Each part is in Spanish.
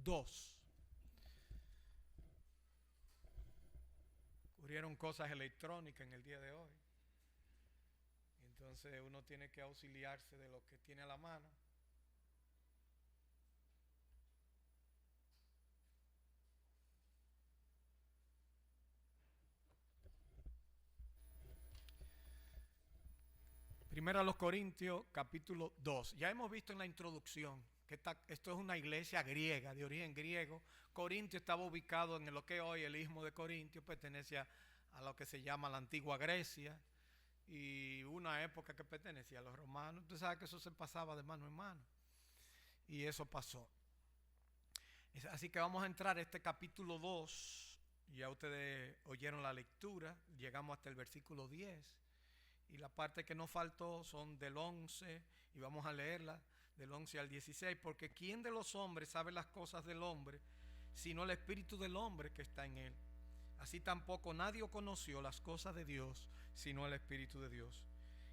2. Ocurrieron cosas electrónicas en el día de hoy. Entonces uno tiene que auxiliarse de lo que tiene a la mano. Primero a los Corintios, capítulo 2. Ya hemos visto en la introducción que esto es una iglesia griega, de origen griego. Corintio estaba ubicado en lo que hoy el istmo de Corintio, pertenece a lo que se llama la antigua Grecia, y una época que pertenecía a los romanos. Usted sabe que eso se pasaba de mano en mano, y eso pasó. Así que vamos a entrar a este capítulo 2. Ya ustedes oyeron la lectura, llegamos hasta el versículo 10. Y la parte que nos faltó son del 11, y vamos a leerla del 11 al 16, porque ¿quién de los hombres sabe las cosas del hombre, sino el espíritu del hombre que está en él? Así tampoco nadie conoció las cosas de Dios, sino el espíritu de Dios.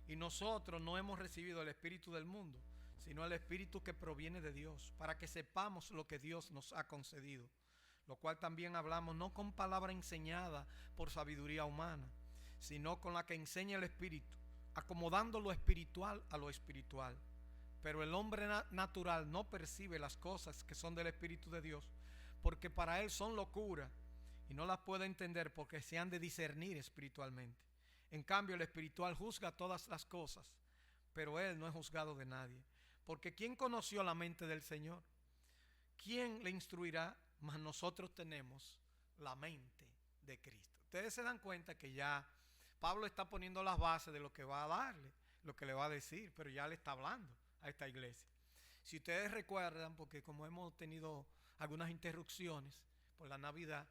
Y nosotros no hemos recibido el espíritu del mundo, sino el espíritu que proviene de Dios, para que sepamos lo que Dios nos ha concedido, lo cual también hablamos no con palabra enseñada por sabiduría humana, sino con la que enseña el Espíritu, acomodando lo espiritual a lo espiritual. Pero el hombre natural no percibe las cosas que son del Espíritu de Dios, porque para él son locura, y no las puede entender porque se han de discernir espiritualmente. En cambio, el espiritual juzga todas las cosas, pero él no es juzgado de nadie. Porque ¿quién conoció la mente del Señor? ¿Quién le instruirá? Mas nosotros tenemos la mente de Cristo. Ustedes se dan cuenta que ya Pablo está poniendo las bases de lo que va a darle, lo que le va a decir, pero ya le está hablando a esta iglesia. Si ustedes recuerdan, porque como hemos tenido algunas interrupciones por la Navidad,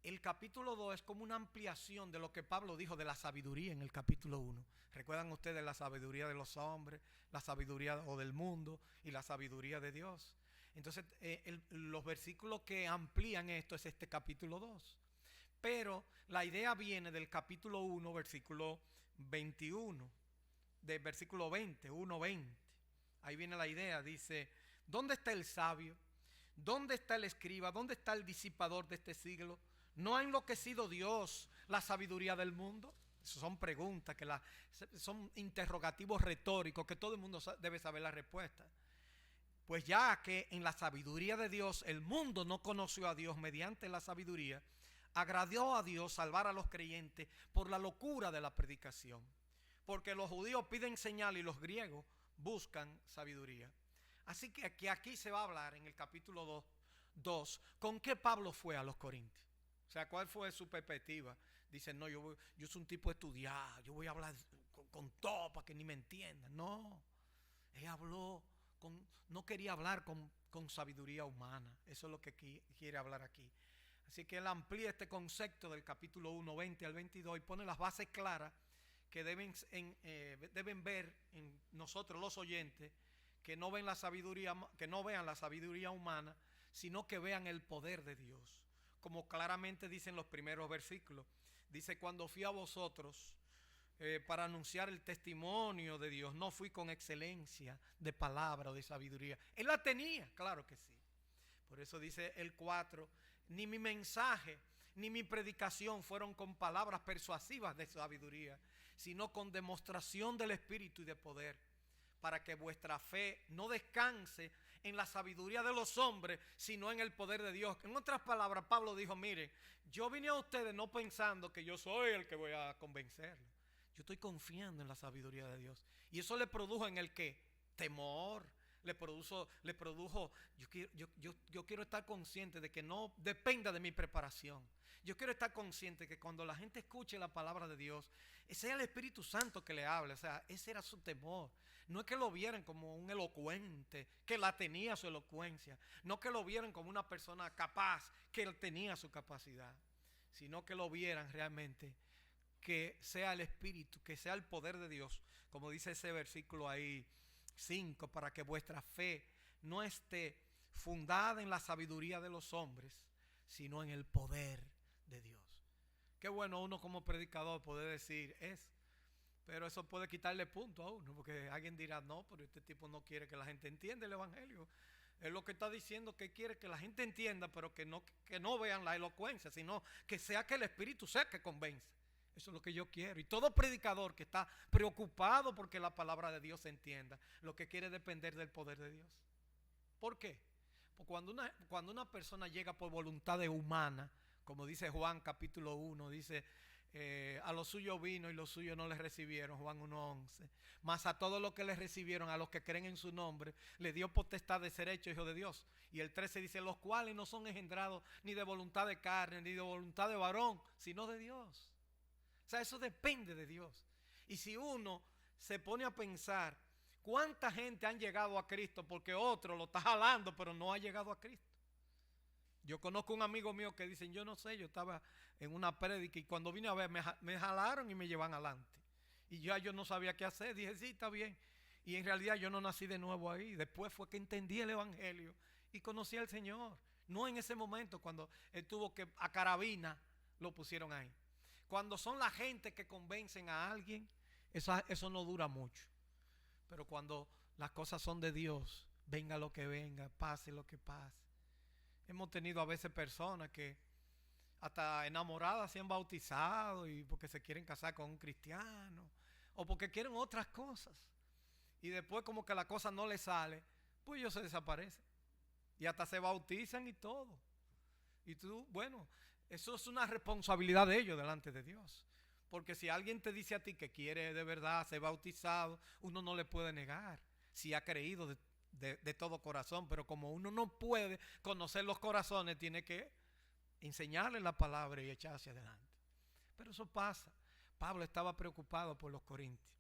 el capítulo 2 es como una ampliación de lo que Pablo dijo de la sabiduría en el capítulo 1. ¿Recuerdan ustedes la sabiduría de los hombres, la sabiduría del mundo y la sabiduría de Dios? Entonces, los versículos que amplían esto es este capítulo 2. Pero la idea viene del capítulo 1, versículo 21, del versículo 20, 1:20. Ahí viene la idea, dice, ¿dónde está el sabio? ¿Dónde está el escriba? ¿Dónde está el disipador de este siglo? ¿No ha enloquecido Dios la sabiduría del mundo? Esas son preguntas, son interrogativos retóricos que todo el mundo debe saber la respuesta. Pues ya que en la sabiduría de Dios el mundo no conoció a Dios mediante la sabiduría, agradó a Dios salvar a los creyentes por la locura de la predicación. Porque los judíos piden señal y los griegos buscan sabiduría. Así que aquí se va a hablar en el capítulo 2 con qué Pablo fue a los Corintios. O sea, ¿cuál fue su perspectiva? Dicen, no, yo soy un tipo estudiado, yo voy a hablar con todo para que ni me entiendan. No, él habló no quería hablar con sabiduría humana. Eso es lo que quiere hablar aquí. Así que él amplía este concepto del capítulo 1, 20 al 22 y pone las bases claras que deben ver en nosotros los oyentes, que no vean la sabiduría humana, sino que vean el poder de Dios. Como claramente dicen los primeros versículos. Dice, cuando fui a vosotros para anunciar el testimonio de Dios, no fui con excelencia de palabra o de sabiduría. Él la tenía, claro que sí. Por eso dice el 4, ni mi mensaje ni mi predicación fueron con palabras persuasivas de sabiduría, sino con demostración del Espíritu y de poder, para que vuestra fe no descanse en la sabiduría de los hombres, sino en el poder de Dios. En otras palabras, Pablo dijo, mire, yo vine a ustedes no pensando que yo soy el que voy a convencerlos. Yo estoy confiando en la sabiduría de Dios. Y eso le produjo en el que temor. Le produjo yo quiero estar consciente de que no dependa de mi preparación. Yo quiero estar consciente que cuando la gente escuche la palabra de Dios, sea el Espíritu Santo que le hable. O sea, ese era su temor. No es que lo vieran como un elocuente, que la tenía su elocuencia. No que lo vieran como una persona capaz, que él tenía su capacidad. Sino que lo vieran realmente que sea el Espíritu, que sea el poder de Dios. Como dice ese versículo ahí 5, para que vuestra fe no esté fundada en la sabiduría de los hombres, sino en el poder de Dios. Qué bueno uno como predicador poder decir eso, pero eso puede quitarle punto a uno, porque alguien dirá, no, pero este tipo no quiere que la gente entienda el evangelio. Es lo que está diciendo, que quiere que la gente entienda, pero que no vean la elocuencia, sino que sea que el Espíritu sea que convence. Eso es lo que yo quiero. Y todo predicador que está preocupado porque la palabra de Dios se entienda, lo que quiere es depender del poder de Dios. ¿Por qué? Porque cuando una persona llega por voluntad humana, como dice Juan capítulo 1, dice, a los suyos vino y los suyos no les recibieron, Juan 1:11. Mas a todos los que les recibieron, a los que creen en su nombre, le dio potestad de ser hecho hijo de Dios. Y el 13 dice, los cuales no son engendrados ni de voluntad de carne, ni de voluntad de varón, sino de Dios. O sea, eso depende de Dios. Y si uno se pone a pensar, ¿cuánta gente han llegado a Cristo porque otro lo está jalando, pero no ha llegado a Cristo? Yo conozco un amigo mío que dicen, yo no sé, yo estaba en una prédica y cuando vine a ver me jalaron y me llevan adelante. Y yo no sabía qué hacer, dije, sí, está bien. Y en realidad yo no nací de nuevo ahí. Después fue que entendí el evangelio y conocí al Señor. No en ese momento cuando él tuvo que, a carabina, lo pusieron ahí. Cuando son la gente que convencen a alguien, eso no dura mucho. Pero cuando las cosas son de Dios, venga lo que venga, pase lo que pase. Hemos tenido a veces personas que hasta enamoradas se han bautizado y porque se quieren casar con un cristiano o porque quieren otras cosas. Y después como que la cosa no les sale, pues ellos se desaparecen. Y hasta se bautizan y todo. Y tú, bueno, eso es una responsabilidad de ellos delante de Dios. Porque si alguien te dice a ti que quiere de verdad ser bautizado, uno no le puede negar si ha creído de todo corazón. Pero como uno no puede conocer los corazones, tiene que enseñarle la palabra y echarse adelante. Pero eso pasa. Pablo estaba preocupado por los corintios.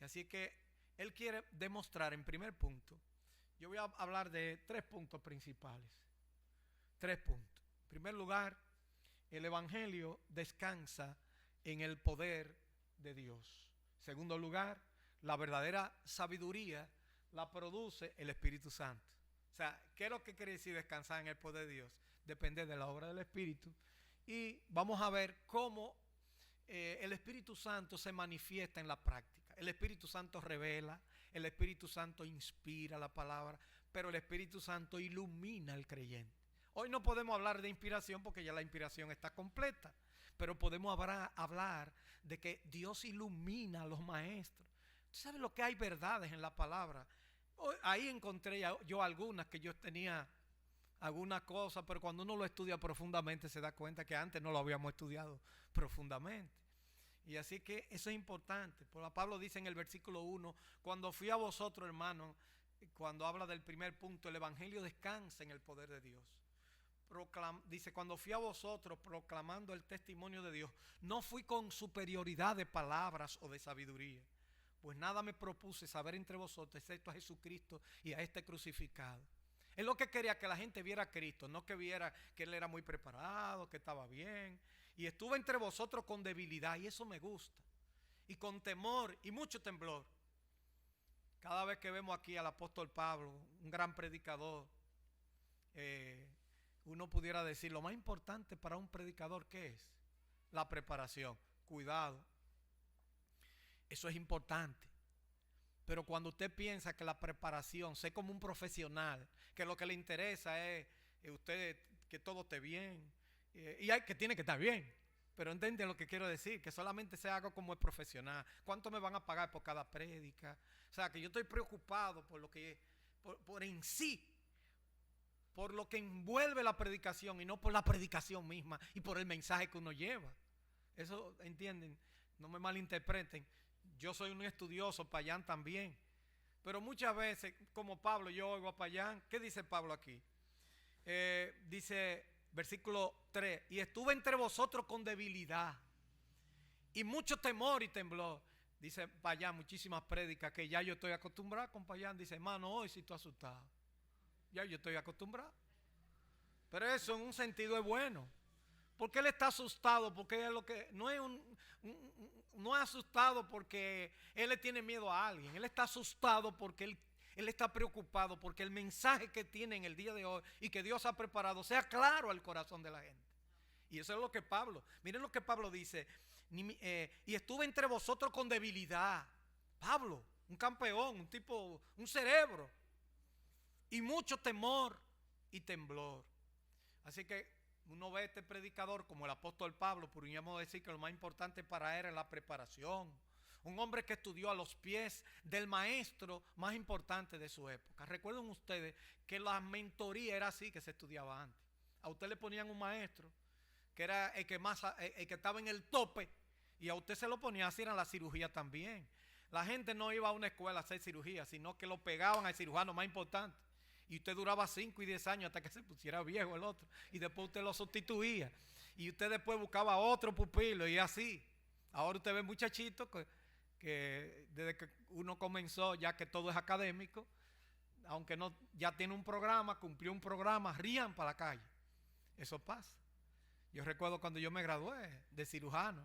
Y así que él quiere demostrar en primer punto. Yo voy a hablar de 3 puntos principales. 3 puntos. En primer lugar, el evangelio descansa en el poder de Dios. En segundo lugar, la verdadera sabiduría la produce el Espíritu Santo. O sea, ¿qué es lo que quiere decir descansar en el poder de Dios? Depende de la obra del Espíritu. Y vamos a ver cómo el Espíritu Santo se manifiesta en la práctica. El Espíritu Santo revela, el Espíritu Santo inspira la palabra, pero el Espíritu Santo ilumina al creyente. Hoy no podemos hablar de inspiración porque ya la inspiración está completa, pero podemos hablar de que Dios ilumina a los maestros. ¿Tú sabes lo que hay verdades en la palabra? Ahí encontré yo algunas que yo tenía algunas cosas, pero cuando uno lo estudia profundamente se da cuenta que antes no lo habíamos estudiado profundamente. Y así que eso es importante. Porque Pablo dice en el versículo 1, cuando fui a vosotros, hermanos, cuando habla del primer punto, el evangelio descansa en el poder de Dios. Dice, cuando fui a vosotros proclamando el testimonio de Dios, no fui con superioridad de palabras o de sabiduría, pues nada me propuse saber entre vosotros excepto a Jesucristo y a este crucificado. Él lo que quería que la gente viera a Cristo, no que viera que él era muy preparado, que estaba bien. Y estuve entre vosotros con debilidad, y eso me gusta, y con temor y mucho temblor. Cada vez que vemos aquí al apóstol Pablo, un gran predicador, uno pudiera decir, lo más importante para un predicador, ¿qué es? La preparación. Cuidado, eso es importante. Pero cuando usted piensa que la preparación, sé como un profesional, que lo que le interesa es usted que todo esté bien, y hay que tiene que estar bien, pero entienden lo que quiero decir, que solamente se haga como es profesional. ¿Cuánto me van a pagar por cada prédica? O sea, que yo estoy preocupado por lo que, por en sí, por lo que envuelve la predicación y no por la predicación misma y por el mensaje que uno lleva. Eso, ¿entienden? No me malinterpreten. Yo soy un estudioso, Payán también. Pero muchas veces, como Pablo, yo oigo a Payán. ¿Qué dice Pablo aquí? Dice, versículo 3, y estuve entre vosotros con debilidad y mucho temor y temblor. Dice Payán, muchísimas prédicas que ya yo estoy acostumbrado con Payán. Dice, hermano, hoy sí estoy asustado. Ya yo estoy acostumbrado. Pero eso en un sentido es bueno. Porque él está asustado, porque es lo que no es no es asustado porque él le tiene miedo a alguien. Él está asustado porque él está preocupado porque el mensaje que tiene en el día de hoy y que Dios ha preparado sea claro al corazón de la gente. Y eso es lo que Pablo, miren lo que Pablo dice, y estuve entre vosotros con debilidad. Pablo, un campeón, un tipo, un cerebro. y mucho temor y temblor. Así que uno ve a este predicador como el apóstol Pablo, podríamos decir que lo más importante para él es la preparación. Un hombre que estudió a los pies del maestro más importante de su época. Recuerden ustedes que la mentoría era así que se estudiaba antes. A usted le ponían un maestro que era el que estaba en el tope, y a usted se lo ponía así en la cirugía también. La gente no iba a una escuela a hacer cirugía, sino que lo pegaban al cirujano más importante. Y usted duraba 5 y 10 años hasta que se pusiera viejo el otro. Y después usted lo sustituía. Y usted después buscaba otro pupilo y así. Ahora usted ve muchachitos que desde que uno comenzó, ya que todo es académico, aunque no ya tiene un programa, cumplió un programa, rían para la calle. Eso pasa. Yo recuerdo cuando yo me gradué de cirujano.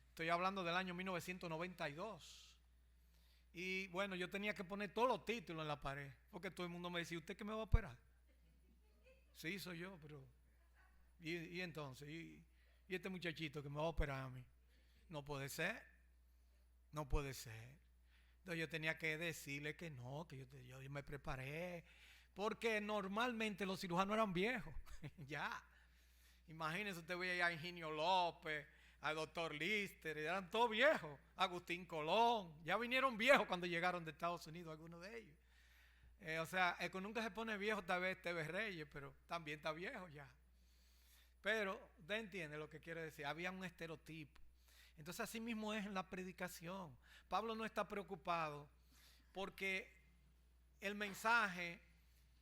Estoy hablando del año 1992. Y bueno, yo tenía que poner todos los títulos en la pared, porque todo el mundo me decía, ¿usted qué me va a operar? Sí, soy yo, pero ¿y entonces? ¿Y este muchachito que me va a operar a mí? No puede ser, no puede ser. Entonces yo tenía que decirle que no, que yo me preparé, porque normalmente los cirujanos eran viejos. Ya, imagínense, usted veía a Ingenio López, al doctor Lister, eran todos viejos. Agustín Colón, ya vinieron viejos cuando llegaron de Estados Unidos, algunos de ellos. O sea, el que nunca se pone viejo tal vez Tevez Reyes, pero también está viejo ya. Pero usted entiende lo que quiere decir, había un estereotipo. Entonces así mismo es en la predicación. Pablo no está preocupado porque el mensaje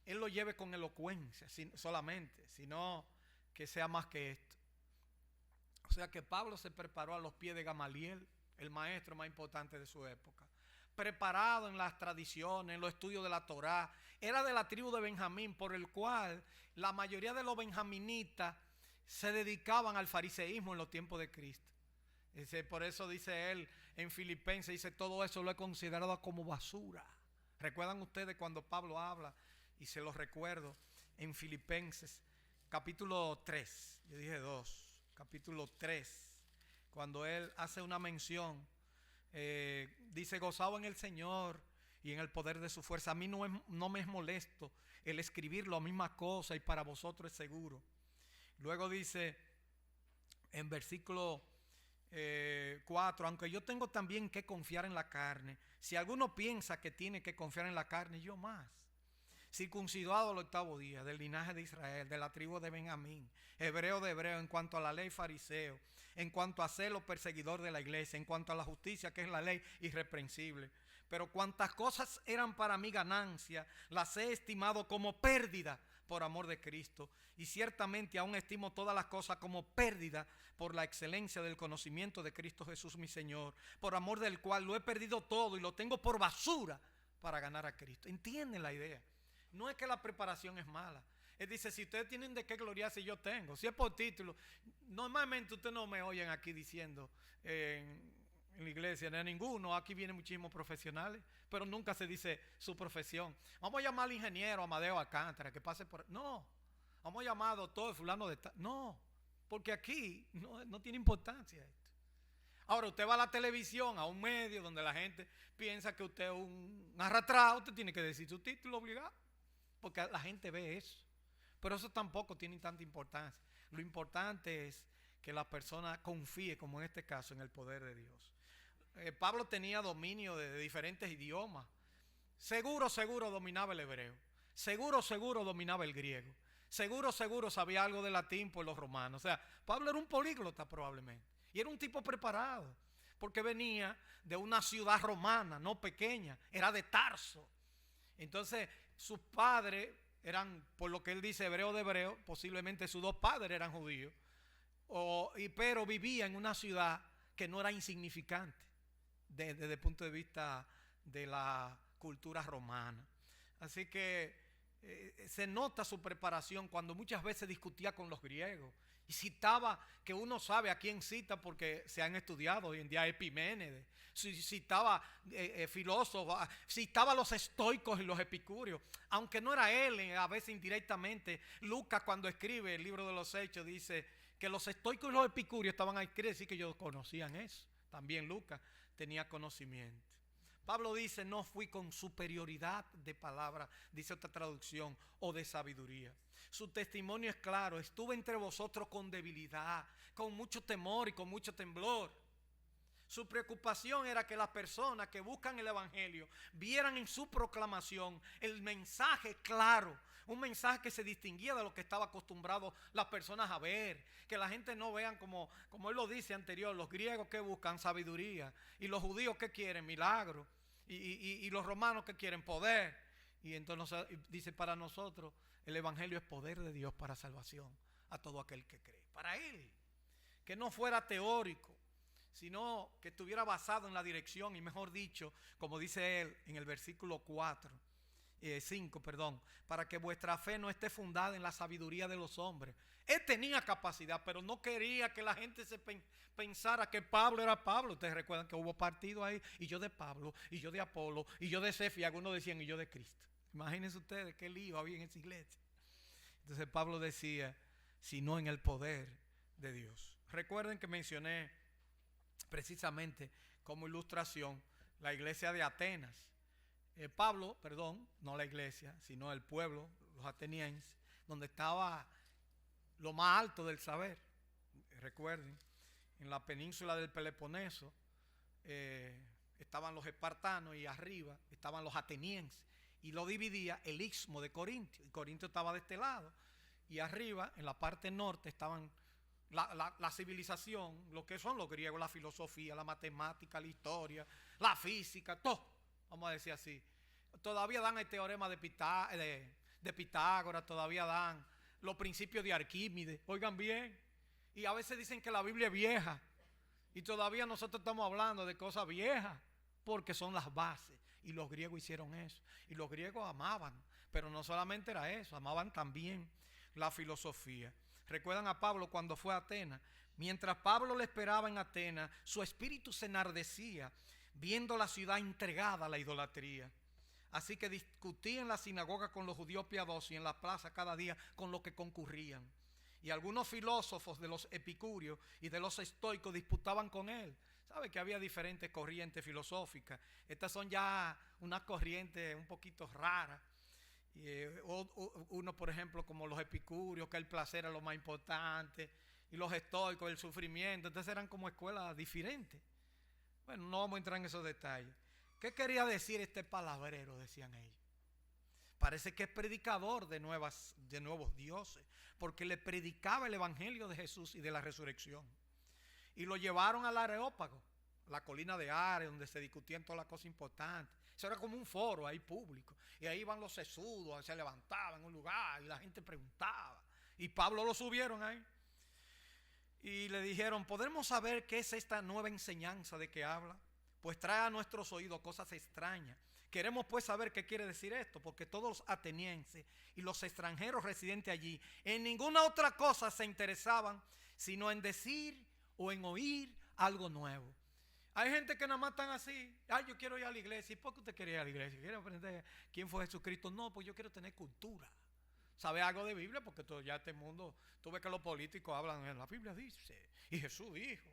él lo lleve con elocuencia solamente, sino que sea más que esto. O sea que Pablo se preparó a los pies de Gamaliel, el maestro más importante de su época. Preparado en las tradiciones, en los estudios de la Torá. Era de la tribu de Benjamín, por el cual la mayoría de los benjaminitas se dedicaban al fariseísmo en los tiempos de Cristo. Por eso dice él en Filipenses, dice, todo eso lo he considerado como basura. ¿Recuerdan ustedes cuando Pablo habla? Y se los recuerdo en Filipenses, capítulo 3, yo dije 2. Capítulo 3, cuando él hace una mención, dice, gozado en el Señor y en el poder de su fuerza. A mí no me es molesto el escribir la misma cosa y para vosotros es seguro. Luego dice en versículo 4, aunque yo tengo también que confiar en la carne, si alguno piensa que tiene que confiar en la carne, yo más. Circuncidado al 8º día, del linaje de Israel, de la tribu de Benjamín, hebreo de hebreo, en cuanto a la ley fariseo, en cuanto a celo perseguidor de la iglesia, en cuanto a la justicia que es la ley irreprensible. Pero cuantas cosas eran para mí ganancia, las he estimado como pérdida por amor de Cristo. Y ciertamente aún estimo todas las cosas como pérdida por la excelencia del conocimiento de Cristo Jesús mi Señor, por amor del cual lo he perdido todo y lo tengo por basura para ganar a Cristo. ¿Entienden la idea? No es que la preparación es mala. Él dice, si ustedes tienen de qué gloriarse, yo tengo. Si es por título, normalmente ustedes no me oyen aquí diciendo en la iglesia, no hay ninguno. Aquí vienen muchísimos profesionales, pero nunca se dice su profesión. Vamos a llamar al ingeniero Amadeo Alcántara, que pase por... No, vamos a llamar al doctor fulano de... No, porque aquí no tiene importancia esto. Ahora, usted va a la televisión, a un medio donde la gente piensa que usted es un arrastrado, usted tiene que decir su título obligado, porque la gente ve eso. Pero eso tampoco tiene tanta importancia. Lo importante es que la persona confíe, como en este caso, en el poder de Dios. Pablo tenía dominio de diferentes idiomas. Seguro dominaba el hebreo. Seguro dominaba el griego. Seguro sabía algo de latín por los romanos. O sea, Pablo era un políglota probablemente. Y era un tipo preparado, porque venía de una ciudad romana, no pequeña, era de Tarso. Entonces, sus padres eran, por lo que él dice, hebreo de hebreo, posiblemente sus dos padres eran judíos, pero vivía en una ciudad que no era insignificante desde el punto de vista de la cultura romana. Así que se nota su preparación cuando muchas veces discutía con los griegos y citaba, que uno sabe a quién cita porque se han estudiado hoy en día, Epiménides, citaba filósofos, citaba a los estoicos y los epicúreos, aunque no era él, a veces indirectamente. Lucas, cuando escribe el libro de los Hechos, dice que los estoicos y los epicúreos estaban ahí, quiere decir que ellos conocían eso. También Lucas tenía conocimiento. Pablo dice, no fui con superioridad de palabra, dice otra traducción, o de sabiduría. Su testimonio es claro, estuve entre vosotros con debilidad, con mucho temor y con mucho temblor. Su preocupación era que las personas que buscan el evangelio vieran en su proclamación el mensaje claro, un mensaje que se distinguía de lo que estaba acostumbrado las personas a ver, que la gente no vean como él lo dice anterior, los griegos que buscan sabiduría y los judíos que quieren milagros y los romanos que quieren poder. Y entonces dice, para nosotros el evangelio es poder de Dios para salvación a todo aquel que cree. Para él, que no fuera teórico, sino que estuviera basado en la dirección, y mejor dicho, como dice él en el versículo 5, para que vuestra fe no esté fundada en la sabiduría de los hombres. Él tenía capacidad, pero no quería que la gente se pensara que Pablo era Pablo. Ustedes recuerdan que hubo partido ahí, y yo de Pablo, y yo de Apolo, y yo de Cefa, y algunos decían, y yo de Cristo. Imagínense ustedes qué lío había en esa iglesia. Entonces Pablo decía, sino en el poder de Dios. Recuerden que mencioné precisamente como ilustración la iglesia de Atenas. No la iglesia, sino el pueblo, los atenienses, donde estaba lo más alto del saber. Recuerden, en la península del Peloponeso estaban los espartanos y arriba estaban los atenienses, y lo dividía el istmo de Corintio, y Corintio estaba de este lado, y arriba en la parte norte estaban la civilización, lo que son los griegos, la filosofía, la matemática, la historia, la física, todo, vamos a decir así. Todavía dan el teorema de Pitágoras, todavía dan los principios de Arquímedes, oigan bien, y a veces dicen que la Biblia es vieja, y todavía nosotros estamos hablando de cosas viejas, porque son las bases, y los griegos hicieron eso, y los griegos amaban, pero no solamente era eso, amaban también la filosofía. Recuerdan a Pablo cuando fue a Atenas. Mientras Pablo le esperaba en Atenas, su espíritu se enardecía viendo la ciudad entregada a la idolatría. Así que discutía en la sinagoga con los judíos piadosos y en la plaza cada día con los que concurrían. Y algunos filósofos de los epicúreos y de los estoicos disputaban con él. ¿Sabe que había diferentes corrientes filosóficas? Estas son ya unas corrientes un poquito raras. Uno, por ejemplo, como los epicúreos, que el placer era lo más importante, y los estoicos, el sufrimiento. Entonces eran como escuelas diferentes. Bueno, no vamos a entrar en esos detalles. ¿Qué quería decir este palabrero? Decían ellos. Parece que es predicador de nuevos dioses, porque le predicaba el evangelio de Jesús y de la resurrección. Y lo llevaron al Areópago, la colina de Ares, donde se discutían todas las cosas importantes. Eso era como un foro ahí público. Y ahí iban los sesudos, se levantaban en un lugar y la gente preguntaba. Y Pablo lo subieron ahí. Y le dijeron, ¿podremos saber qué es esta nueva enseñanza de que habla? Pues trae a nuestros oídos cosas extrañas. Queremos pues saber qué quiere decir esto, porque todos los atenienses y los extranjeros residentes allí en ninguna otra cosa se interesaban, sino en decir o en oír algo nuevo. Hay gente que nada más están así. Yo quiero ir a la iglesia. ¿Y por qué usted quiere ir a la iglesia? ¿Quiere aprender quién fue Jesucristo? No, pues yo quiero tener cultura. ¿Sabe algo de Biblia? Porque todo ya este mundo, tú ves que los políticos hablan, la Biblia dice, y Jesús dijo.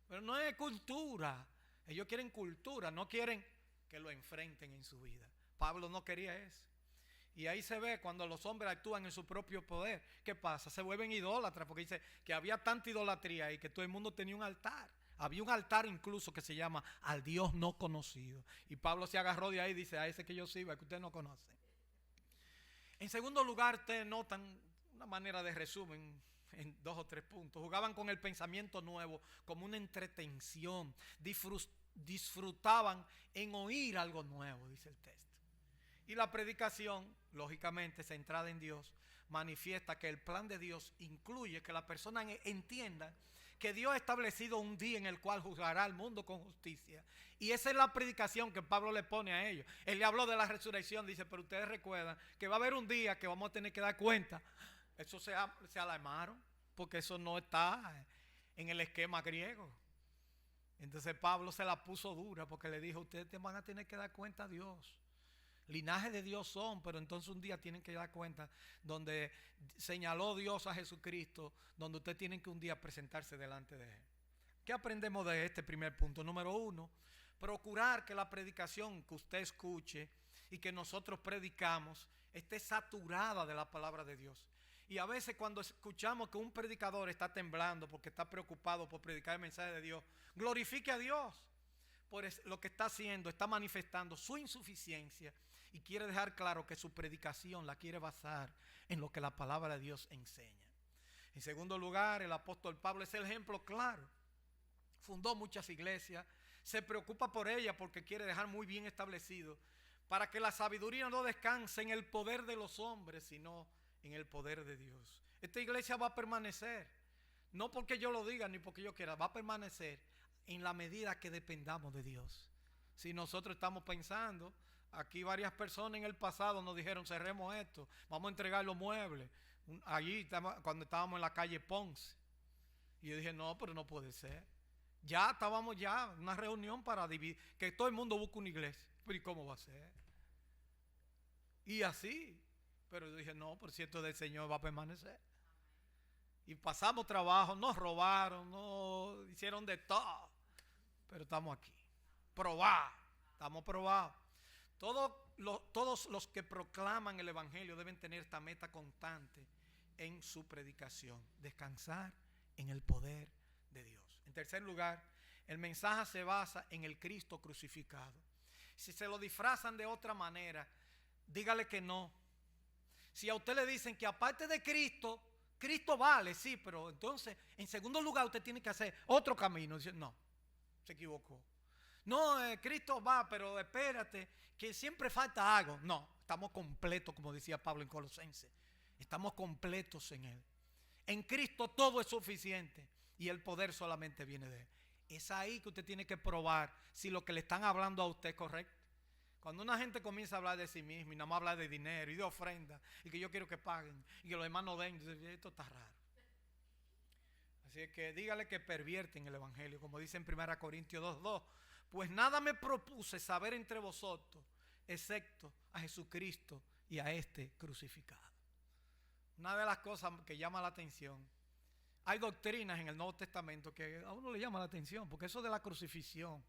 Pero no es cultura. Ellos quieren cultura, no quieren que lo enfrenten en su vida. Pablo no quería eso. Y ahí se ve cuando los hombres actúan en su propio poder. ¿Qué pasa? Se vuelven idólatras, porque dice que había tanta idolatría y que todo el mundo tenía un altar. Había un altar incluso que se llama al Dios no conocido. Y Pablo se agarró de ahí y dice, a ese que yo sirvo, que ustedes no conocen. En segundo lugar, ustedes notan una manera de resumen en 2 o 3 puntos. Jugaban con el pensamiento nuevo como una entretención. Disfrutaban en oír algo nuevo, dice el texto. Y la predicación, lógicamente centrada en Dios, manifiesta que el plan de Dios incluye que la persona entienda que Dios ha establecido un día en el cual juzgará al mundo con justicia. Y esa es la predicación que Pablo le pone a ellos. Él le habló de la resurrección, dice, pero ustedes recuerdan que va a haber un día que vamos a tener que dar cuenta. Eso se alarmaron, porque eso no está en el esquema griego. Entonces Pablo se la puso dura, porque le dijo, ustedes te van a tener que dar cuenta a Dios. Linaje de Dios son, pero entonces un día tienen que dar cuenta, donde señaló Dios a Jesucristo, donde ustedes tienen que un día presentarse delante de Él. ¿Qué aprendemos de este primer punto? Número 1, Procurar que la predicación que usted escuche y que nosotros predicamos esté saturada de la palabra de Dios. Y a veces cuando escuchamos que un predicador está temblando porque está preocupado por predicar el mensaje de Dios, glorifique a Dios por lo que está haciendo, está manifestando su insuficiencia y quiere dejar claro que su predicación la quiere basar en lo que la palabra de Dios enseña. En segundo lugar, el apóstol Pablo es el ejemplo claro. Fundó muchas iglesias, se preocupa por ellas porque quiere dejar muy bien establecido para que la sabiduría no descanse en el poder de los hombres, sino en el poder de Dios. Esta iglesia va a permanecer, no porque yo lo diga ni porque yo quiera, va a permanecer en la medida que dependamos de Dios. Si nosotros estamos pensando, aquí varias personas en el pasado nos dijeron cerremos esto, vamos a entregar los muebles. Allí cuando estábamos en la calle Ponce, y yo dije no, pero no puede ser. Ya estábamos ya en una reunión para dividir, que todo el mundo busque una iglesia. Pero ¿y cómo va a ser? Y así, pero yo dije no, por cierto del Señor va a permanecer. Y pasamos trabajo, nos robaron, nos hicieron de todo, pero estamos aquí, probados, estamos probados. Todos los que proclaman el evangelio deben tener esta meta constante en su predicación: descansar en el poder de Dios. En tercer lugar, el mensaje se basa en el Cristo crucificado. Si se lo disfrazan de otra manera, dígale que no. Si a usted le dicen que aparte de Cristo, Cristo vale, sí, pero entonces en segundo lugar usted tiene que hacer otro camino. Dice, no, se equivocó. No, Cristo va, pero espérate, que siempre falta algo. No, estamos completos, como decía Pablo en Colosenses. Estamos completos en Él. En Cristo todo es suficiente y el poder solamente viene de Él. Es ahí que usted tiene que probar si lo que le están hablando a usted es correcto. Cuando una gente comienza a hablar de sí mismo y nada más habla de dinero y de ofrenda y que yo quiero que paguen y que los demás no den, esto está raro. Así que dígale que pervierten el evangelio, como dice en 1 Corintios 2:2. Pues nada me propuse saber entre vosotros, excepto a Jesucristo y a este crucificado. Una de las cosas que llama la atención, hay doctrinas en el Nuevo Testamento que a uno le llama la atención, porque eso de la crucifixión,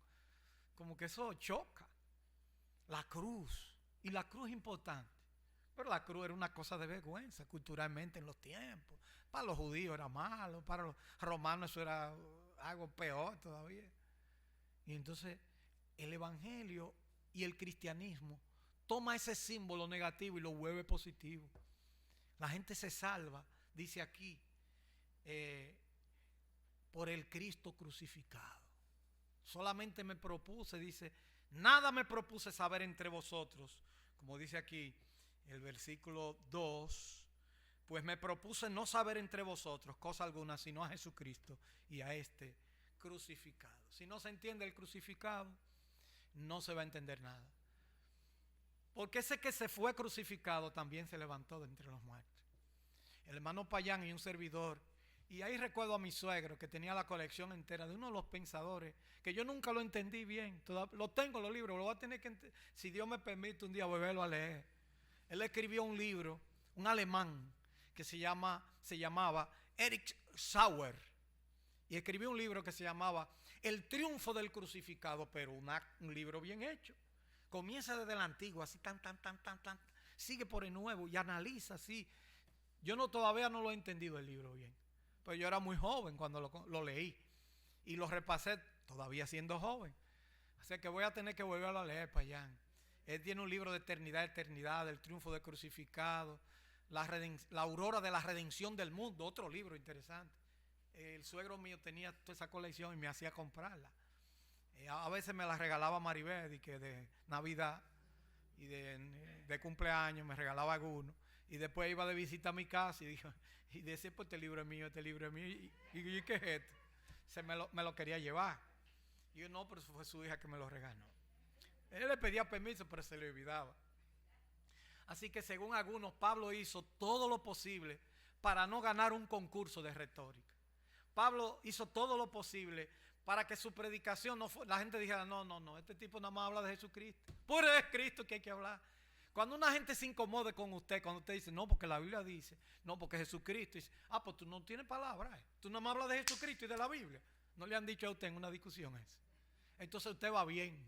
como que eso choca. La cruz, y la cruz es importante, pero la cruz era una cosa de vergüenza culturalmente en los tiempos. Para los judíos era malo, para los romanos eso era algo peor todavía. Y entonces el evangelio y el cristianismo toma ese símbolo negativo y lo vuelve positivo. La gente se salva, dice aquí, por el Cristo crucificado. Solamente me propuse, dice, nada me propuse saber entre vosotros, como dice aquí el versículo 2, pues me propuse no saber entre vosotros cosa alguna, sino a Jesucristo y a este crucificado. Si no se entiende el crucificado, no se va a entender nada. Porque ese que se fue crucificado también se levantó de entre los muertos. El hermano Payán y un servidor, y ahí recuerdo a mi suegro que tenía la colección entera de uno de los pensadores, que yo nunca lo entendí bien, lo tengo los libros, lo voy a tener que, si Dios me permite un día volverlo a leer. Él escribió un libro, un alemán, que se llamaba Erich Sauer, y escribió un libro que se llamaba El triunfo del crucificado, pero un libro bien hecho. Comienza desde el antiguo, así tan, sigue por el nuevo y analiza así. Yo todavía no lo he entendido el libro bien, pero yo era muy joven cuando lo leí y lo repasé todavía siendo joven. Así que voy a tener que volverlo a leer para allá. Él tiene un libro de eternidad, del triunfo del crucificado, la aurora de la redención del mundo, otro libro interesante. El suegro mío tenía toda esa colección y me hacía comprarla. A veces me la regalaba Maribel y que de Navidad y de cumpleaños me regalaba alguno. Y después iba de visita a mi casa y decía, pues este libro es mío. ¿Y qué es esto? Me lo quería llevar. Y yo no, pero fue su hija que me lo regaló. Él le pedía permiso, pero se le olvidaba. Así que según algunos, Pablo hizo todo lo posible para no ganar un concurso de retórica. Pablo hizo todo lo posible para que su predicación la gente dijera, no, este tipo nada más habla de Jesucristo. Puro es Cristo que hay que hablar. Cuando una gente se incomode con usted, cuando usted dice, no, porque la Biblia dice, no, porque Jesucristo dice, pues tú no tienes palabras, tú nada más hablas de Jesucristo y de la Biblia. No le han dicho a usted en una discusión eso. entonces usted va bien.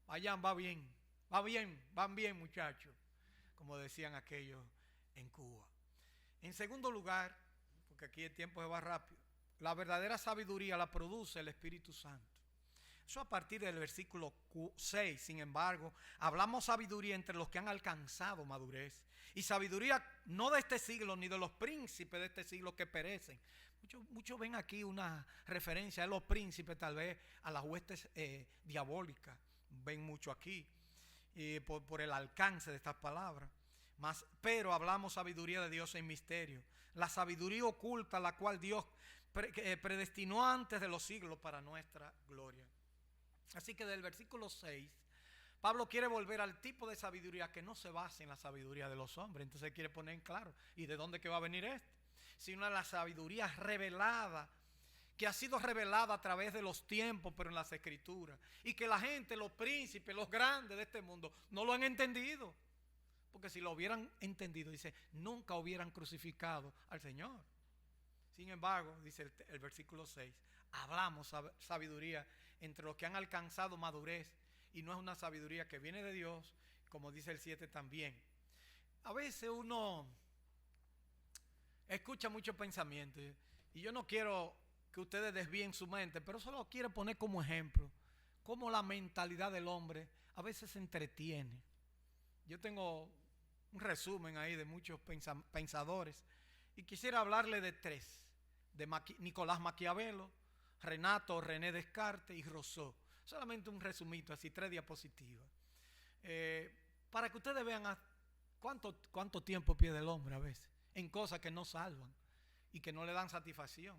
Vayan, va bien. Va bien, van bien, muchachos. Como decían aquellos en Cuba. En segundo lugar, porque aquí el tiempo se va rápido, la verdadera sabiduría la produce el Espíritu Santo. Eso a partir del versículo 6, sin embargo, hablamos sabiduría entre los que han alcanzado madurez. Y sabiduría no de este siglo, ni de los príncipes de este siglo que perecen. Muchos ven aquí una referencia a los príncipes, tal vez a las huestes diabólicas. Ven mucho aquí, por el alcance de estas palabras. Pero hablamos sabiduría de Dios en misterio. La sabiduría oculta, la cual Dios predestinó antes de los siglos para nuestra gloria. Así que del versículo 6, Pablo quiere volver al tipo de sabiduría que no se basa en la sabiduría de los hombres. Entonces quiere poner en claro, ¿y de dónde que va a venir esto? Sino la sabiduría revelada, que ha sido revelada a través de los tiempos, pero en las Escrituras. Y que la gente, los príncipes, los grandes de este mundo, no lo han entendido. Porque si lo hubieran entendido, dice, nunca hubieran crucificado al Señor. Sin embargo, dice el versículo 6, hablamos sabiduría entre los que han alcanzado madurez, y no es una sabiduría que viene de Dios, como dice el 7 también. A veces uno escucha muchos pensamientos, y yo no quiero que ustedes desvíen su mente, pero solo quiero poner como ejemplo cómo la mentalidad del hombre a veces se entretiene. Yo tengo un resumen ahí de muchos pensadores, y quisiera hablarle de tres: de Nicolás Maquiavelo, René Descartes y Rousseau. Solamente un resumito, así 3 diapositivas. Para que ustedes vean cuánto tiempo pierde el hombre a veces en cosas que no salvan y que no le dan satisfacción.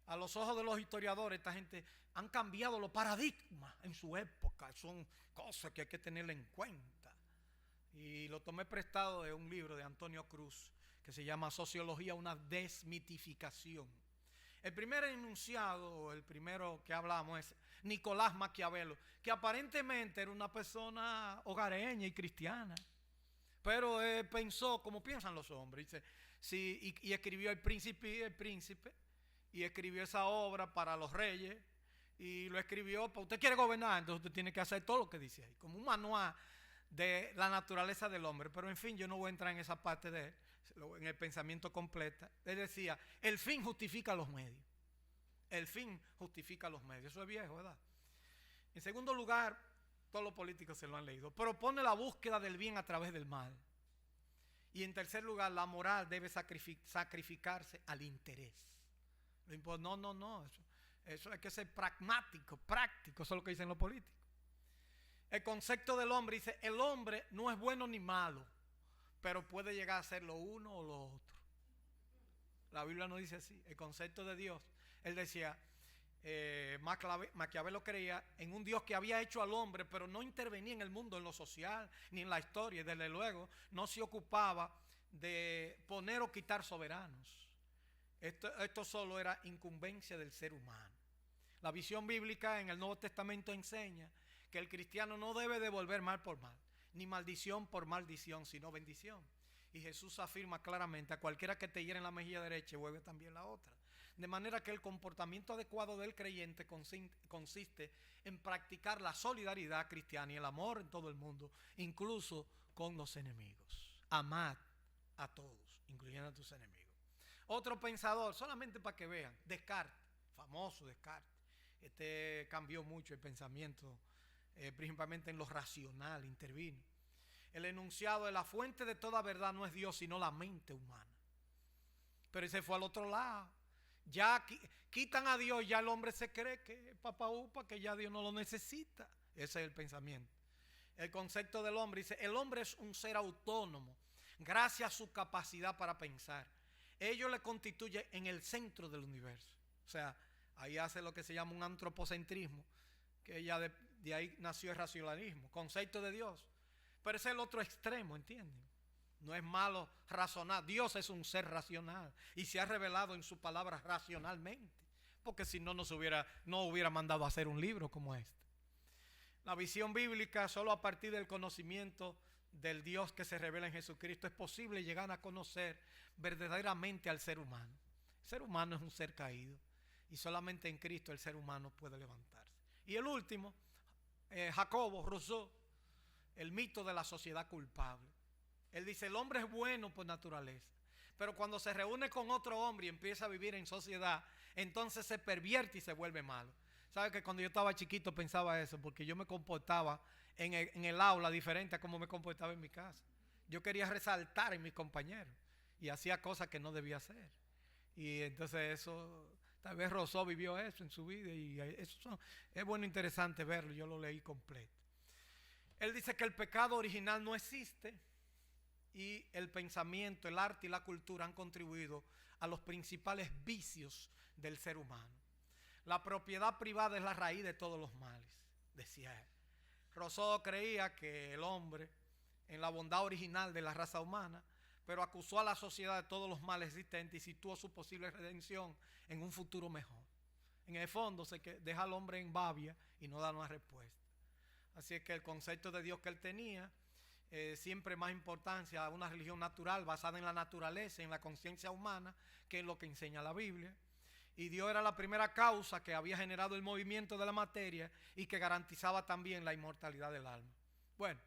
A los ojos de los historiadores, esta gente han cambiado los paradigmas en su época. Son cosas que hay que tener en cuenta. Y lo tomé prestado de un libro de Antonio Cruz que se llama Sociología, una desmitificación. El primer enunciado, el primero que hablamos, es Nicolás Maquiavelo, que aparentemente era una persona hogareña y cristiana, pero pensó como piensan los hombres. Dice, sí, y escribió El Príncipe, y escribió esa obra para los reyes, y lo escribió para usted quiere gobernar, entonces usted tiene que hacer todo lo que dice ahí, como un manual de la naturaleza del hombre. Pero en fin, yo no voy a entrar en esa parte de él, en el pensamiento completo. Él decía, el fin justifica los medios. El fin justifica los medios. Eso es viejo, ¿verdad? En segundo lugar, todos los políticos se lo han leído, propone la búsqueda del bien a través del mal. Y en tercer lugar, la moral debe sacrificarse al interés. No, eso hay que ser pragmático, práctico, eso es lo que dicen los políticos. El concepto del hombre dice, el hombre no es bueno ni malo, pero puede llegar a ser lo uno o lo otro. La Biblia no dice así. El concepto de Dios, él decía, Maquiavelo creía en un Dios que había hecho al hombre, pero no intervenía en el mundo, en lo social, ni en la historia, y desde luego no se ocupaba de poner o quitar soberanos. Esto solo era incumbencia del ser humano. La visión bíblica en el Nuevo Testamento enseña que el cristiano no debe devolver mal por mal, ni maldición por maldición, sino bendición. Y Jesús afirma claramente, a cualquiera que te hiere en la mejilla derecha, vuelve también la otra. De manera que el comportamiento adecuado del creyente consiste en practicar la solidaridad cristiana y el amor en todo el mundo, incluso con los enemigos. Amad a todos, incluyendo a tus enemigos. Otro pensador, solamente para que vean, Descartes, famoso Descartes. Este cambió mucho el pensamiento, principalmente en lo racional, intervino. El enunciado de la fuente de toda verdad no es Dios, sino la mente humana. Pero ese fue al otro lado. Ya quitan a Dios, ya el hombre se cree que papá upa, que ya Dios no lo necesita. Ese es el pensamiento. El concepto del hombre dice, el hombre es un ser autónomo, gracias a su capacidad para pensar. Ello le constituye en el centro del universo. O sea, ahí hace lo que se llama un antropocentrismo, que ya de ahí nació el racionalismo, concepto de Dios. Pero ese es el otro extremo, ¿entienden? No es malo razonar. Dios es un ser racional y se ha revelado en su palabra racionalmente, porque si no, no hubiera mandado a hacer un libro como este. La visión bíblica, solo a partir del conocimiento del Dios que se revela en Jesucristo es posible llegar a conocer verdaderamente al ser humano. El ser humano es un ser caído y solamente en Cristo el ser humano puede levantarse. Y el último, Jacobo, Rousseau, el mito de la sociedad culpable. Él dice, el hombre es bueno por naturaleza, pero cuando se reúne con otro hombre y empieza a vivir en sociedad, entonces se pervierte y se vuelve malo. ¿Sabe que cuando yo estaba chiquito pensaba eso? Porque yo me comportaba en el aula diferente a como me comportaba en mi casa. Yo quería resaltar en mis compañeros y hacía cosas que no debía hacer. Y entonces eso, tal vez Rousseau vivió eso en su vida y eso es bueno, interesante verlo. Yo lo leí completo. Él dice que el pecado original no existe y el pensamiento, el arte y la cultura han contribuido a los principales vicios del ser humano. La propiedad privada es la raíz de todos los males, decía él. Rousseau creía que el hombre, en la bondad original de la raza humana, pero acusó a la sociedad de todos los males existentes y situó su posible redención en un futuro mejor. En el fondo se deja al hombre en babia y no da una respuesta. Así es que el concepto de Dios que él tenía, siempre más importancia a una religión natural basada en la naturaleza, en la conciencia humana, que es lo que enseña la Biblia. Y Dios era la primera causa que había generado el movimiento de la materia y que garantizaba también la inmortalidad del alma. Bueno,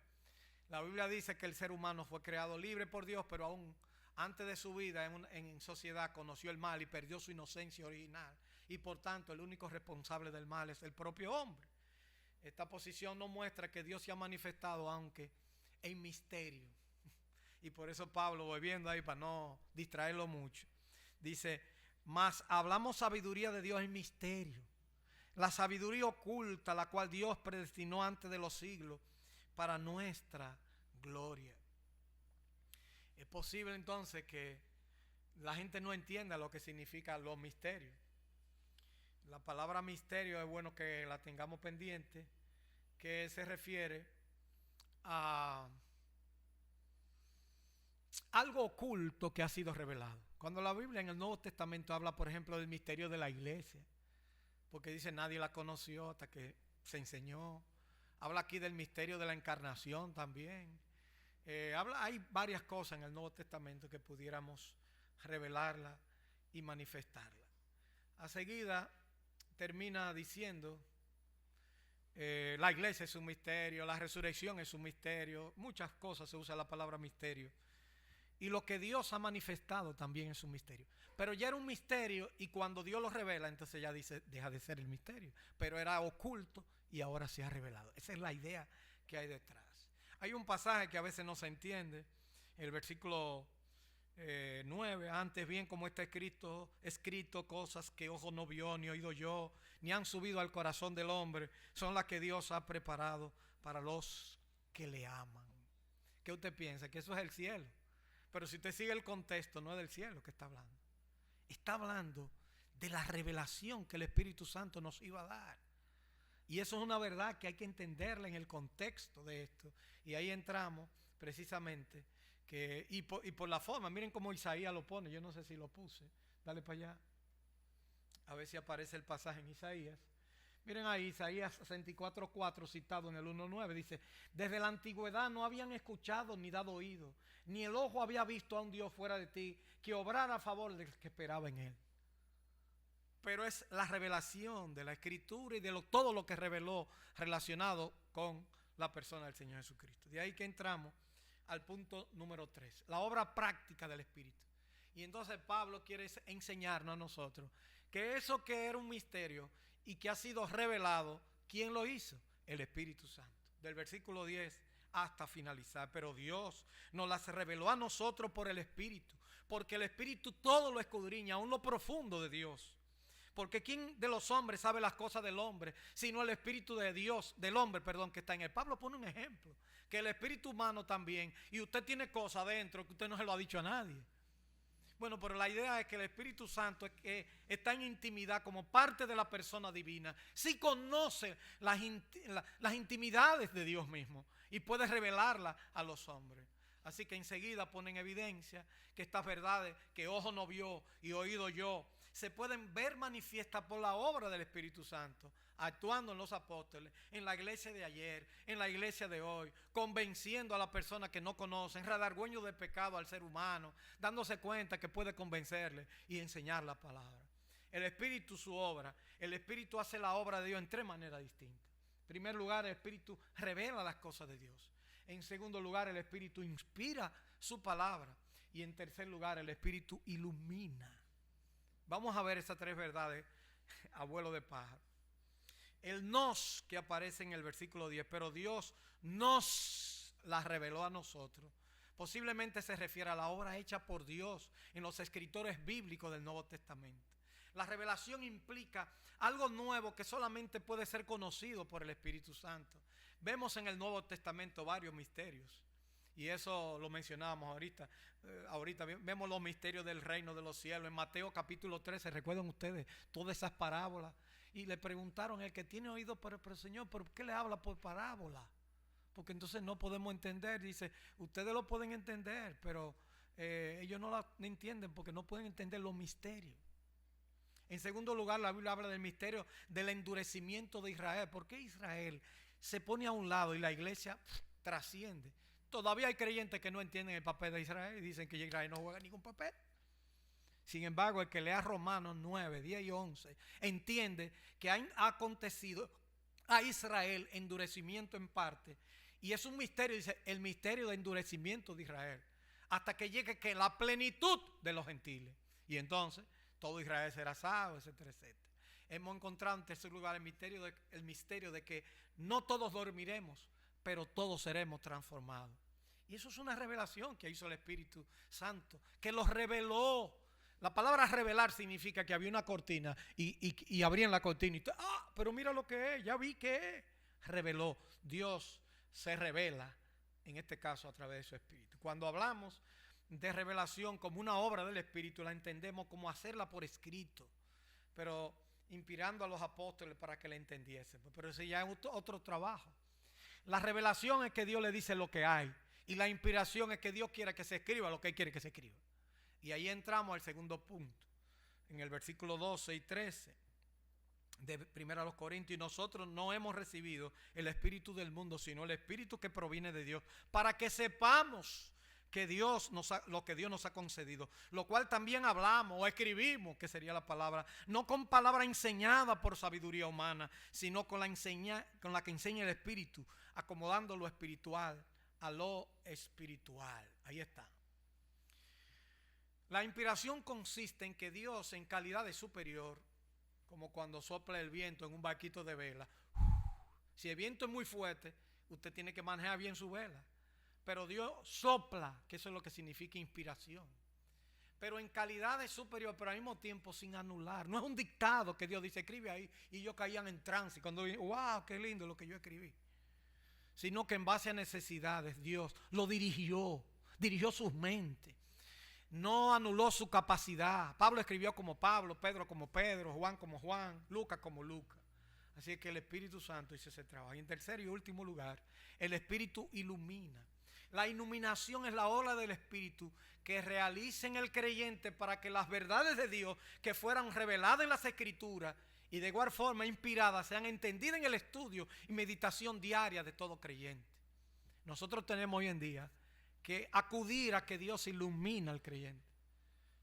la Biblia dice que el ser humano fue creado libre por Dios, pero aún antes de su vida en sociedad conoció el mal y perdió su inocencia original. Y por tanto el único responsable del mal es el propio hombre. Esta posición no muestra que Dios se ha manifestado, aunque en misterio. Y por eso Pablo, volviendo ahí para no distraerlo mucho, dice, mas hablamos sabiduría de Dios en misterio, la sabiduría oculta, la cual Dios predestinó antes de los siglos para nuestra gloria. Es posible entonces que la gente no entienda lo que significa los misterios. La palabra misterio es bueno que la tengamos pendiente, que se refiere a algo oculto que ha sido revelado. Cuando la Biblia en el Nuevo Testamento habla, por ejemplo, del misterio de la iglesia, porque dice nadie la conoció hasta que se enseñó. Habla aquí del misterio de la encarnación también. Hay varias cosas en el Nuevo Testamento que pudiéramos revelarla y manifestarla. A seguida termina diciendo, la iglesia es un misterio, la resurrección es un misterio, muchas cosas se usa la palabra misterio. Y lo que Dios ha manifestado también es un misterio. Pero ya era un misterio y cuando Dios lo revela, entonces ya deja de ser el misterio. Pero era oculto y ahora se ha revelado. Esa es la idea que hay detrás. Hay un pasaje que a veces no se entiende, el versículo 9, antes bien como está escrito cosas que ojo no vio, ni oído yo, ni han subido al corazón del hombre, son las que Dios ha preparado para los que le aman. ¿Qué usted piensa? Que eso es el cielo. Pero si usted sigue el contexto, no es del cielo que está hablando. Está hablando de la revelación que el Espíritu Santo nos iba a dar. Y eso es una verdad que hay que entenderla en el contexto de esto. Y ahí entramos precisamente, y por la forma, miren cómo Isaías lo pone, yo no sé si lo puse, dale para allá, a ver si aparece el pasaje en Isaías. Miren ahí, Isaías 64:4 citado en el 1:9, dice, desde la antigüedad no habían escuchado ni dado oído, ni el ojo había visto a un Dios fuera de ti, que obrara a favor del que esperaba en él. Pero es la revelación de la Escritura y de todo lo que reveló relacionado con la persona del Señor Jesucristo. De ahí que entramos al punto número 3, la obra práctica del Espíritu. Y entonces Pablo quiere enseñarnos a nosotros que eso que era un misterio y que ha sido revelado, ¿quién lo hizo? El Espíritu Santo. Del versículo 10 hasta finalizar. Pero Dios nos las reveló a nosotros por el Espíritu, porque el Espíritu todo lo escudriña, aún lo profundo de Dios. Porque ¿quién de los hombres sabe las cosas del hombre, sino el Espíritu de Dios, del hombre, perdón, que está en él? Pablo pone un ejemplo, que el espíritu humano también, y usted tiene cosas adentro que usted no se lo ha dicho a nadie. Bueno, pero la idea es que el Espíritu Santo, que está en intimidad como parte de la persona divina, sí conoce las intimidades de Dios mismo y puede revelarlas a los hombres. Así que enseguida pone en evidencia que estas verdades que ojo no vio y oído yo se pueden ver manifiestas por la obra del Espíritu Santo, actuando en los apóstoles, en la iglesia de ayer, en la iglesia de hoy, convenciendo a las personas que no conocen, redargüeño del pecado al ser humano, dándose cuenta que puede convencerle y enseñar la palabra. el Espíritu su obra. El Espíritu hace la obra de Dios en tres maneras distintas. En primer lugar, el Espíritu revela las cosas de Dios. En segundo lugar, el Espíritu inspira su palabra. Y en tercer lugar, el Espíritu ilumina. Vamos a ver esas tres verdades a vuelo de pájaro. El nos que aparece en el versículo 10, pero Dios nos las reveló a nosotros. Posiblemente se refiere a la obra hecha por Dios en los escritores bíblicos del Nuevo Testamento. La revelación implica algo nuevo que solamente puede ser conocido por el Espíritu Santo. Vemos en el Nuevo Testamento varios misterios. Y eso lo mencionábamos ahorita. Ahorita vemos los misterios del reino de los cielos. En Mateo capítulo 13, recuerdan ustedes todas esas parábolas. Y le preguntaron, el que tiene oído, pero Señor, ¿por qué le habla por parábola? Porque entonces no podemos entender. Dice, ustedes lo pueden entender, pero ellos no lo entienden porque no pueden entender los misterios. En segundo lugar, la Biblia habla del misterio del endurecimiento de Israel. ¿Por qué Israel se pone a un lado y la iglesia trasciende? Todavía hay creyentes que no entienden el papel de Israel y dicen que Israel no juega ningún papel. Sin embargo, el que lea Romanos 9, 10 y 11 entiende que ha acontecido a Israel endurecimiento en parte. Y es un misterio, dice, el misterio de endurecimiento de Israel. Hasta que llegue que la plenitud de los gentiles. Y entonces todo Israel será salvo, etcétera, etcétera. Hemos encontrado en tercer lugar el misterio de que no todos dormiremos, pero todos seremos transformados. Y eso es una revelación que hizo el Espíritu Santo, que los reveló. La palabra revelar significa que había una cortina y abrían la cortina y pero mira lo que es, ya vi que es. Reveló. Dios se revela, en este caso a través de su Espíritu. Cuando hablamos de revelación como una obra del Espíritu, la entendemos como hacerla por escrito, pero inspirando a los apóstoles para que la entendiesen. Pero ese ya es otro trabajo. La revelación es que Dios le dice lo que hay, y la inspiración es que Dios quiera que se escriba lo que Él quiere que se escriba. Y ahí entramos al segundo punto, en el versículo 12 y 13 de 1 Corintios. Y nosotros no hemos recibido el espíritu del mundo, sino el espíritu que proviene de Dios, para que sepamos que lo que Dios nos ha concedido, lo cual también hablamos o escribimos, que sería la palabra, no con palabra enseñada por sabiduría humana, sino con la que enseña el Espíritu, acomodando lo espiritual a lo espiritual. Ahí está. La inspiración consiste en que Dios, en calidad de superior, como cuando sopla el viento en un barquito de vela, si el viento es muy fuerte, usted tiene que manejar bien su vela. Pero Dios sopla, que eso es lo que significa inspiración. Pero en calidad de superior, pero al mismo tiempo sin anular. No es un dictado que Dios dice, escribe ahí, y ellos caían en trance. Y cuando wow, qué lindo lo que yo escribí. Sino que en base a necesidades, Dios lo dirigió sus mentes. No anuló su capacidad. Pablo escribió como Pablo, Pedro como Pedro, Juan como Juan, Lucas como Lucas. Así que el Espíritu Santo hizo ese trabajo. Y en tercer y último lugar, el Espíritu ilumina. La iluminación es la obra del Espíritu que realiza en el creyente para que las verdades de Dios que fueran reveladas en las Escrituras y de igual forma inspiradas sean entendidas en el estudio y meditación diaria de todo creyente. Nosotros tenemos hoy en día que acudir a que Dios ilumina al creyente.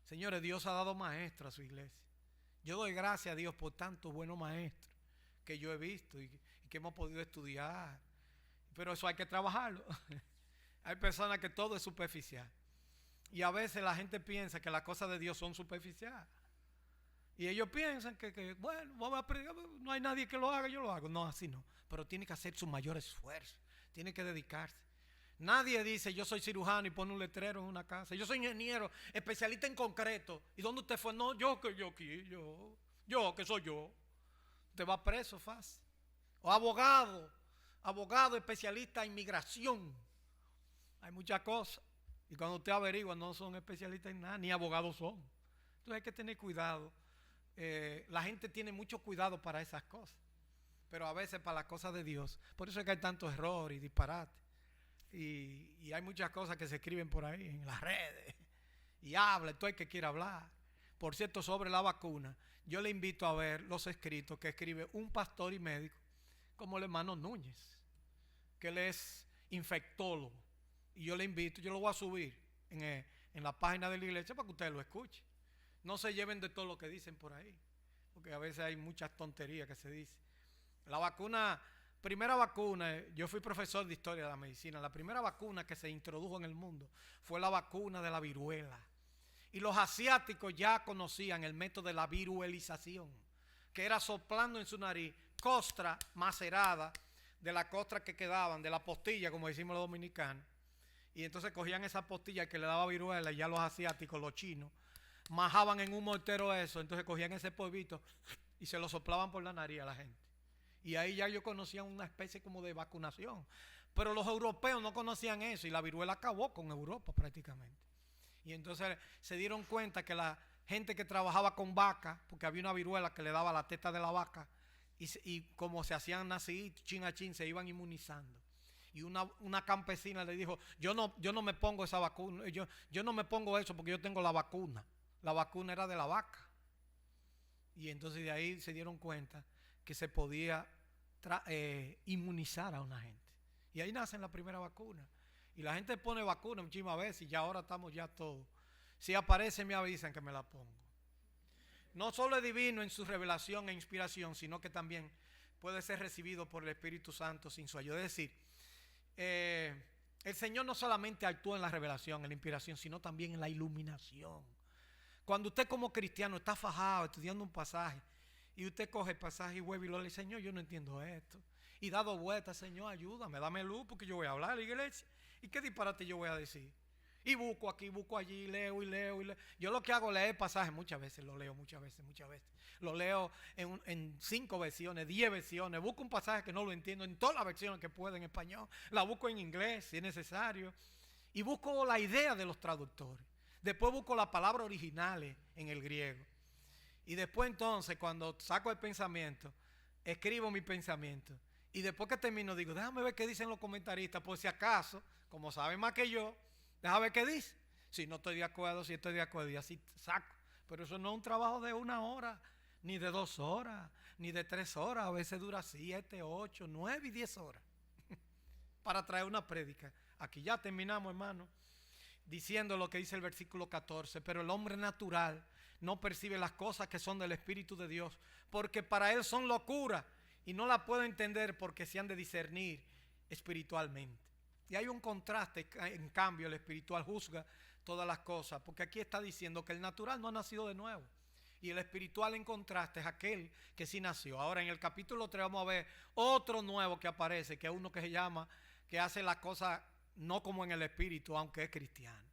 Señores, Dios ha dado maestros a su iglesia. Yo doy gracias a Dios por tantos buenos maestros que yo he visto y que hemos podido estudiar. Pero eso hay que trabajarlo. Hay personas que todo es superficial. Y a veces la gente piensa que las cosas de Dios son superficiales. Y ellos piensan que bueno, vamos a predicar, no hay nadie que lo haga, yo lo hago. No, así no. Pero tiene que hacer su mayor esfuerzo. Tiene que dedicarse. Nadie dice, yo soy cirujano y pone un letrero en una casa. Yo soy ingeniero, especialista en concreto. ¿Y dónde usted fue? No, yo que soy yo. Usted va preso fácil. O abogado especialista en inmigración. Hay muchas cosas. Y cuando usted averigua, no son especialistas en nada, ni abogados son. Entonces hay que tener cuidado. La gente tiene mucho cuidado para esas cosas. Pero a veces para las cosas de Dios. Por eso es que hay tanto error y disparate. Y hay muchas cosas que se escriben por ahí en las redes. Y habla, todo el que quiera hablar. Por cierto, sobre la vacuna, yo le invito a ver los escritos que escribe un pastor y médico, como el hermano Núñez, que él es infectólogo. Y yo le invito, yo lo voy a subir en la página de la iglesia para que ustedes lo escuchen. No se lleven de todo lo que dicen por ahí. porque a veces hay muchas tonterías que se dicen. La vacuna, primera vacuna, yo fui profesor de historia de la medicina, la primera vacuna que se introdujo en el mundo fue la vacuna de la viruela. Y los asiáticos ya conocían el método de la viruelización, que era soplando en su nariz costra macerada de la costra que quedaban, de la postilla, como decimos los dominicanos. Y entonces cogían esa postilla que le daba viruela y ya los asiáticos, los chinos, majaban en un mortero eso, entonces cogían ese polvito y se lo soplaban por la nariz a la gente. Y ahí ya ellos conocían una especie como de vacunación. Pero los europeos no conocían eso y la viruela acabó con Europa prácticamente. Y entonces se dieron cuenta que la gente que trabajaba con vacas, porque había una viruela que le daba la teta de la vaca, y como se hacían nací, chin a chin, se iban inmunizando. Y una campesina le dijo, yo no me pongo esa vacuna, yo no me pongo eso porque yo tengo la vacuna. La vacuna era de la vaca. Y entonces de ahí se dieron cuenta que se podía inmunizar a una gente. Y ahí nace la primera vacuna. Y la gente pone vacuna muchísimas veces y ya ahora estamos ya todos. Si aparece me avisan que me la pongo. No solo es divino en su revelación e inspiración, sino que también puede ser recibido por el Espíritu Santo sin su ayuda. Es decir, el Señor no solamente actúa en la revelación, en la inspiración, sino también en la iluminación. Cuando usted como cristiano está fajado estudiando un pasaje y usted coge el pasaje y vuelve y lo lee, Señor, yo no entiendo esto. Y dado vueltas, Señor, ayúdame, dame luz porque yo voy a hablar a la iglesia. ¿Y qué disparate yo voy a decir? Y busco aquí, busco allí, leo y leo y leo. Yo lo que hago es leer pasajes muchas veces, lo leo muchas veces. Lo leo en 5 versiones, 10 versiones. Busco un pasaje que no lo entiendo en todas las versiones que puedo en español. La busco en inglés si es necesario. Y busco la idea de los traductores. Después busco las palabras originales en el griego. Y después entonces cuando saco el pensamiento, escribo mi pensamiento. Y después que termino digo, déjame ver qué dicen los comentaristas, por si acaso, como saben más que yo, déjame ver qué dice. Si no estoy de acuerdo, si estoy de acuerdo, y así saco. Pero eso no es un trabajo de 1 hora, ni de 2 horas, ni de 3 horas. A veces dura 7, 8, 9 y 10 horas para traer una prédica. Aquí ya terminamos, hermano, diciendo lo que dice el versículo 14. Pero el hombre natural no percibe las cosas que son del Espíritu de Dios, porque para él son locura y no la puede entender porque se han de discernir espiritualmente. Y hay un contraste, en cambio el espiritual juzga todas las cosas, porque aquí está diciendo que el natural no ha nacido de nuevo. Y el espiritual en contraste es aquel que sí nació. Ahora en el capítulo 3 vamos a ver otro nuevo que aparece, que es uno que se llama, que hace las cosas no como en el espíritu, aunque es cristiano.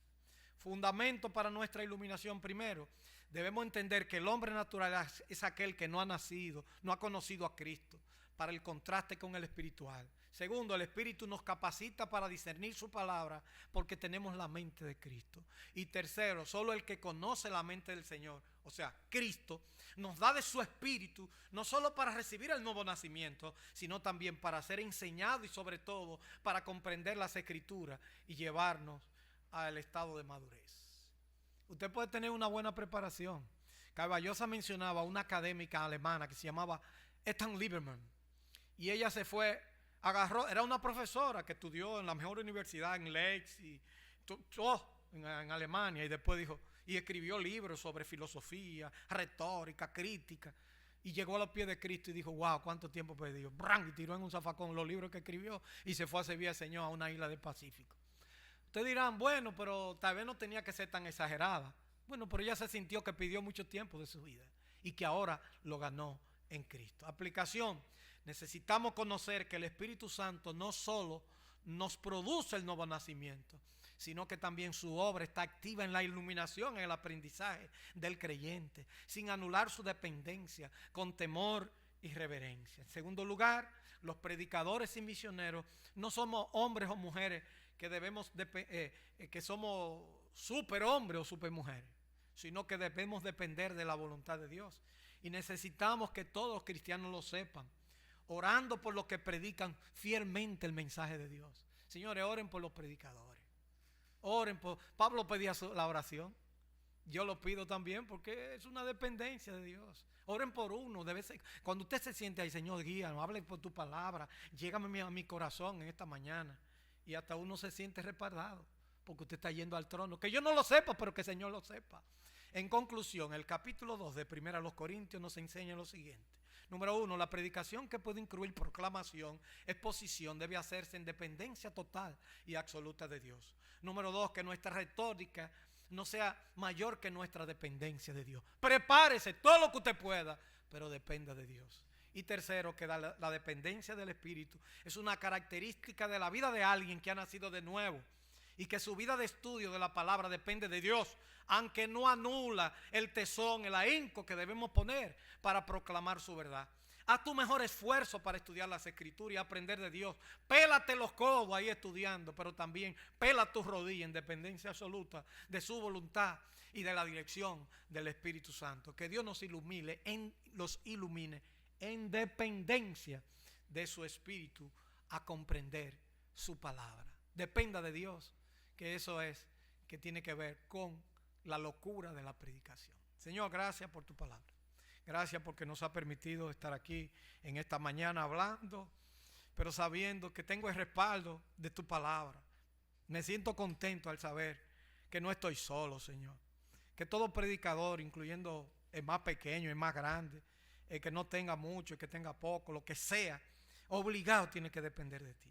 Fundamento para nuestra iluminación primero. Debemos entender que el hombre natural es aquel que no ha nacido, no ha conocido a Cristo, para el contraste con el espiritual. Segundo, el Espíritu nos capacita para discernir su palabra porque tenemos la mente de Cristo. Y tercero, solo el que conoce la mente del Señor, o sea, Cristo, nos da de su Espíritu, no solo para recibir el nuevo nacimiento, sino también para ser enseñado y sobre todo para comprender las Escrituras y llevarnos al estado de madurez. Usted puede tener una buena preparación. Caballosa mencionaba una académica alemana que se llamaba Ethan Lieberman. Y ella se fue, agarró, era una profesora que estudió en la mejor universidad en Leipzig, en Alemania, y después dijo, y escribió libros sobre filosofía, retórica, crítica, y llegó a los pies de Cristo y dijo, wow, cuánto tiempo perdió. Y tiró en un zafacón los libros que escribió y se fue a servir al Señor a una isla del Pacífico. Ustedes dirán, bueno, pero tal vez no tenía que ser tan exagerada. Bueno, pero ella se sintió que pidió mucho tiempo de su vida y que ahora lo ganó en Cristo. Aplicación. Necesitamos conocer que el Espíritu Santo no solo nos produce el nuevo nacimiento, sino que también su obra está activa en la iluminación, en el aprendizaje del creyente, sin anular su dependencia, con temor y reverencia. En segundo lugar, los predicadores y misioneros no somos hombres o mujeres que somos superhombres o supermujeres, sino que debemos depender de la voluntad de Dios. Y necesitamos que todos los cristianos lo sepan, orando por los que predican fielmente el mensaje de Dios. Señores, oren por los predicadores. Oren por... Pablo pedía la oración. Yo lo pido también porque es una dependencia de Dios. Oren por uno. Cuando usted se siente ahí, Señor, guíanos, hable por tu palabra. Llégame a mi corazón en esta mañana. Y hasta uno se siente respaldado porque usted está yendo al trono. Que yo no lo sepa, pero que el Señor lo sepa. En conclusión, el capítulo 2 de 1 Corintios nos enseña lo siguiente. Número 1, la predicación, que puede incluir proclamación, exposición, debe hacerse en dependencia total y absoluta de Dios. Número 2, que nuestra retórica no sea mayor que nuestra dependencia de Dios. Prepárese todo lo que usted pueda, pero dependa de Dios. Y tercero, que la dependencia del Espíritu es una característica de la vida de alguien que ha nacido de nuevo y que su vida de estudio de la palabra depende de Dios, aunque no anula el tesón, el ahínco que debemos poner para proclamar su verdad. Haz tu mejor esfuerzo para estudiar las Escrituras y aprender de Dios. Pélate los codos ahí estudiando, pero también pela tus rodillas en dependencia absoluta de su voluntad y de la dirección del Espíritu Santo. Que Dios nos ilumine, los ilumine en dependencia de su Espíritu a comprender su palabra. Dependa de Dios, que eso es que tiene que ver con la locura de la predicación. Señor, gracias por tu palabra. Gracias porque nos ha permitido estar aquí en esta mañana hablando, pero sabiendo que tengo el respaldo de tu palabra. Me siento contento al saber que no estoy solo, Señor. Que todo predicador, incluyendo el más pequeño, el más grande, el que no tenga mucho, el que tenga poco, lo que sea, obligado tiene que depender de ti.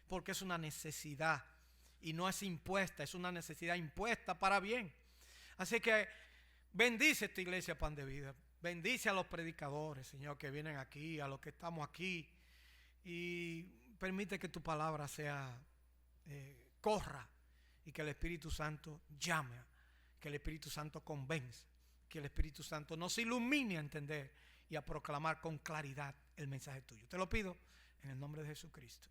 Porque es una necesidad y no es impuesta, es una necesidad impuesta para bien. Así que bendice esta iglesia Pan de Vida. Bendice a los predicadores, Señor, que vienen aquí, a los que estamos aquí. Y permite que tu palabra corra y que el Espíritu Santo llame, que el Espíritu Santo convenza, que el Espíritu Santo nos ilumine a entender y a proclamar con claridad el mensaje tuyo. Te lo pido en el nombre de Jesucristo.